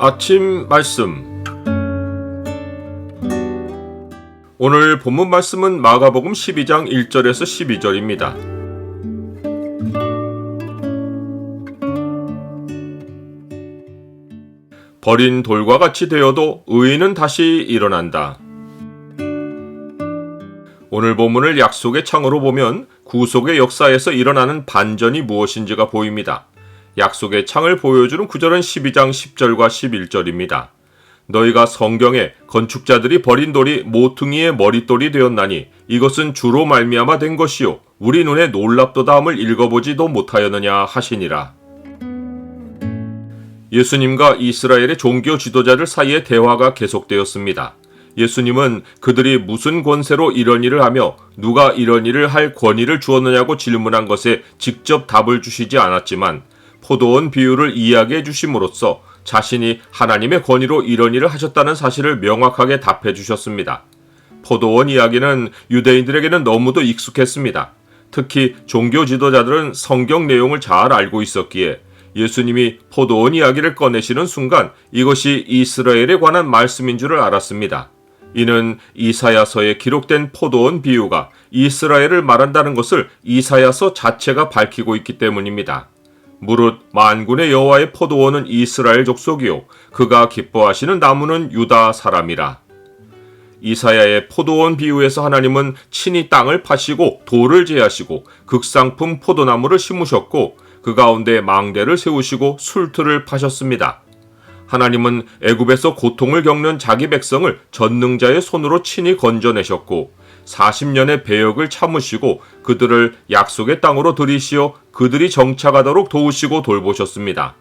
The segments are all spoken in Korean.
아침 말씀. 오늘 본문 말씀은 마가복음 12장 1절에서 12절입니다. 버린 돌과 같이 되어도 의인은 다시 일어난다. 오늘 본문을 약속의 창으로 보면 구속의 역사에서 일어나는 반전이 무엇인지가 보입니다. 약속의 창을 보여주는 구절은 12장 10절과 11절입니다. 너희가 성경에 건축자들이 버린 돌이 모퉁이의 머릿돌이 되었나니 이것은 주로 말미암아 된 것이요 우리 눈에 놀랍도다함을 읽어보지도 못하였느냐 하시니라. 예수님과 이스라엘의 종교 지도자들 사이에 대화가 계속되었습니다. 예수님은 그들이 무슨 권세로 이런 일을 하며 누가 이런 일을 할 권위를 주었느냐고 질문한 것에 직접 답을 주시지 않았지만 포도원 비유를 이야기해 주심으로써 자신이 하나님의 권위로 이런 일을 하셨다는 사실을 명확하게 답해 주셨습니다. 포도원 이야기는 유대인들에게는 너무도 익숙했습니다. 특히 종교 지도자들은 성경 내용을 잘 알고 있었기에 예수님이 포도원 이야기를 꺼내시는 순간 이것이 이스라엘에 관한 말씀인 줄을 알았습니다. 이는 이사야서에 기록된 포도원 비유가 이스라엘을 말한다는 것을 이사야서 자체가 밝히고 있기 때문입니다. 무릇 만군의 여호와의 포도원은 이스라엘 족속이요 그가 기뻐하시는 나무는 유다 사람이라. 이사야의 포도원 비유에서 하나님은 친히 땅을 파시고 돌을 제하시고 극상품 포도나무를 심으셨고 그 가운데 망대를 세우시고 술틀을 파셨습니다. 하나님은 애굽에서 고통을 겪는 자기 백성을 전능자의 손으로 친히 건져내셨고 40년의 배역을 참으시고 그들을 약속의 땅으로 들이시어 그들이 정착하도록 도우시고 돌보셨습니다.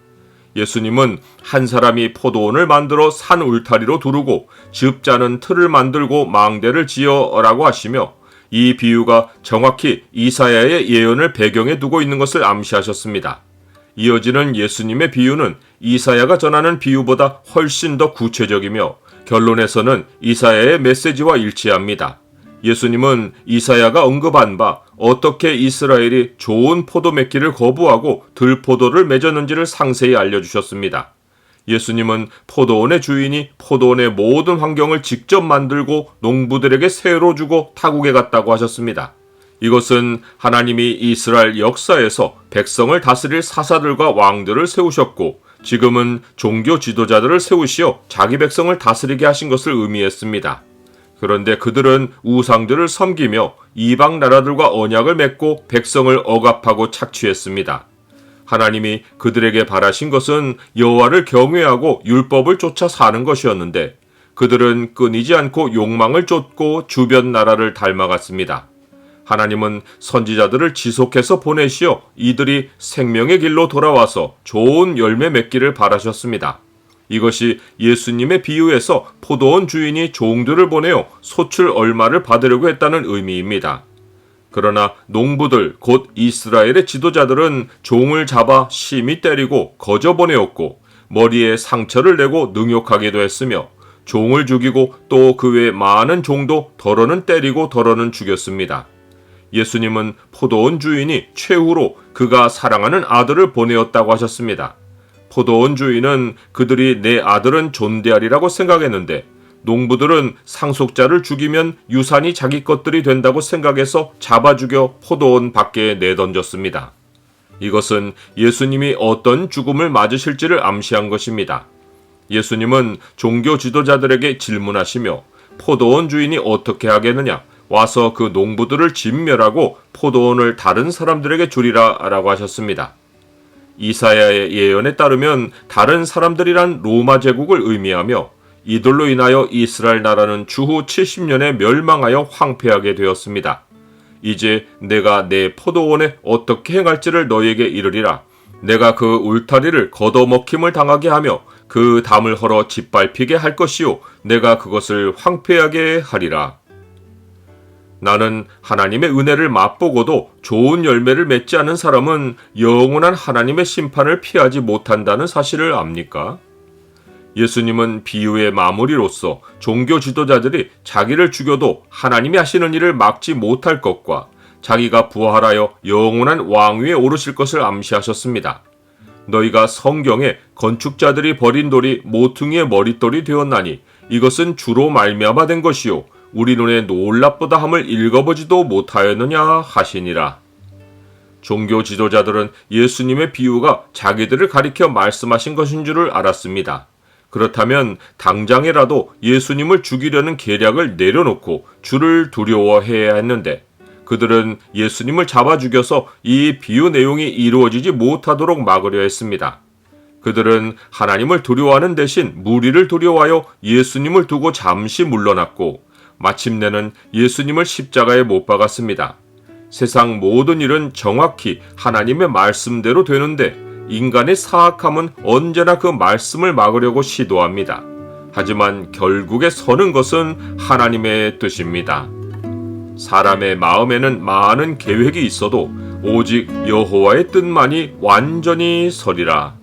예수님은 한 사람이 포도원을 만들어 산 울타리로 두르고 즙자는 틀을 만들고 망대를 지어라고 하시며 이 비유가 정확히 이사야의 예언을 배경에 두고 있는 것을 암시하셨습니다. 이어지는 예수님의 비유는 이사야가 전하는 비유보다 훨씬 더 구체적이며 결론에서는 이사야의 메시지와 일치합니다. 예수님은 이사야가 언급한 바 어떻게 이스라엘이 좋은 포도 맺기를 거부하고 들포도를 맺었는지를 상세히 알려주셨습니다. 예수님은 포도원의 주인이 포도원의 모든 환경을 직접 만들고 농부들에게 새로 주고 타국에 갔다고 하셨습니다. 이것은 하나님이 이스라엘 역사에서 백성을 다스릴 사사들과 왕들을 세우셨고 지금은 종교 지도자들을 세우시어 자기 백성을 다스리게 하신 것을 의미했습니다. 그런데 그들은 우상들을 섬기며 이방 나라들과 언약을 맺고 백성을 억압하고 착취했습니다. 하나님이 그들에게 바라신 것은 여호와를 경외하고 율법을 쫓아 사는 것이었는데 그들은 끊이지 않고 욕망을 쫓고 주변 나라를 닮아갔습니다. 하나님은 선지자들을 지속해서 보내시어 이들이 생명의 길로 돌아와서 좋은 열매 맺기를 바라셨습니다. 이것이 예수님의 비유에서 포도원 주인이 종들을 보내어 소출 얼마를 받으려고 했다는 의미입니다. 그러나 농부들 곧 이스라엘의 지도자들은 종을 잡아 심히 때리고 거저 보내었고 머리에 상처를 내고 능욕하기도 했으며 종을 죽이고 또 그 외 많은 종도 덜어는 때리고 덜어는 죽였습니다. 예수님은 포도원 주인이 최후로 그가 사랑하는 아들을 보내었다고 하셨습니다. 포도원 주인은 그들이 내 아들은 존대하리라고 생각했는데 농부들은 상속자를 죽이면 유산이 자기 것들이 된다고 생각해서 잡아 죽여 포도원 밖에 내던졌습니다. 이것은 예수님이 어떤 죽음을 맞으실지를 암시한 것입니다. 예수님은 종교 지도자들에게 질문하시며 포도원 주인이 어떻게 하겠느냐 와서 그 농부들을 진멸하고 포도원을 다른 사람들에게 주리라 라고 하셨습니다. 이사야의 예언에 따르면 다른 사람들이란 로마 제국을 의미하며 이들로 인하여 이스라엘 나라는 주후 70년에 멸망하여 황폐하게 되었습니다. 이제 내가 내 포도원에 어떻게 행할지를 너희에게 이르리라. 내가 그 울타리를 걷어먹힘을 당하게 하며 그 담을 헐어 짓밟히게 할 것이요 내가 그것을 황폐하게 하리라. 나는 하나님의 은혜를 맛보고도 좋은 열매를 맺지 않은 사람은 영원한 하나님의 심판을 피하지 못한다는 사실을 압니까? 예수님은 비유의 마무리로서 종교 지도자들이 자기를 죽여도 하나님이 하시는 일을 막지 못할 것과 자기가 부활하여 영원한 왕위에 오르실 것을 암시하셨습니다. 너희가 성경에 건축자들이 버린 돌이 모퉁이의 머릿돌이 되었나니 이것은 주로 말미암아 된 것이요 우리 눈에 놀랍보다 함을 읽어보지도 못하였느냐 하시니라. 종교 지도자들은 예수님의 비유가 자기들을 가리켜 말씀하신 것인 줄을 알았습니다. 그렇다면 당장에라도 예수님을 죽이려는 계략을 내려놓고 주를 두려워해야 했는데 그들은 예수님을 잡아 죽여서 이 비유 내용이 이루어지지 못하도록 막으려 했습니다. 그들은 하나님을 두려워하는 대신 무리를 두려워하여 예수님을 두고 잠시 물러났고 마침내는 예수님을 십자가에 못 박았습니다. 세상 모든 일은 정확히 하나님의 말씀대로 되는데 인간의 사악함은 언제나 그 말씀을 막으려고 시도합니다. 하지만 결국에 서는 것은 하나님의 뜻입니다. 사람의 마음에는 많은 계획이 있어도 오직 여호와의 뜻만이 완전히 서리라.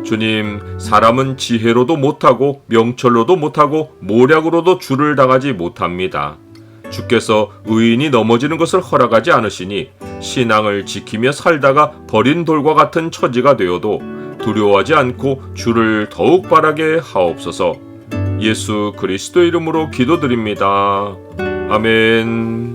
주님, 사람은 지혜로도 못하고 명철로도 못하고 모략으로도 주를 당하지 못합니다. 주께서 의인이 넘어지는 것을 허락하지 않으시니 신앙을 지키며 살다가 버린 돌과 같은 처지가 되어도 두려워하지 않고 주를 더욱 바라게 하옵소서. 예수 그리스도 이름으로 기도드립니다. 아멘.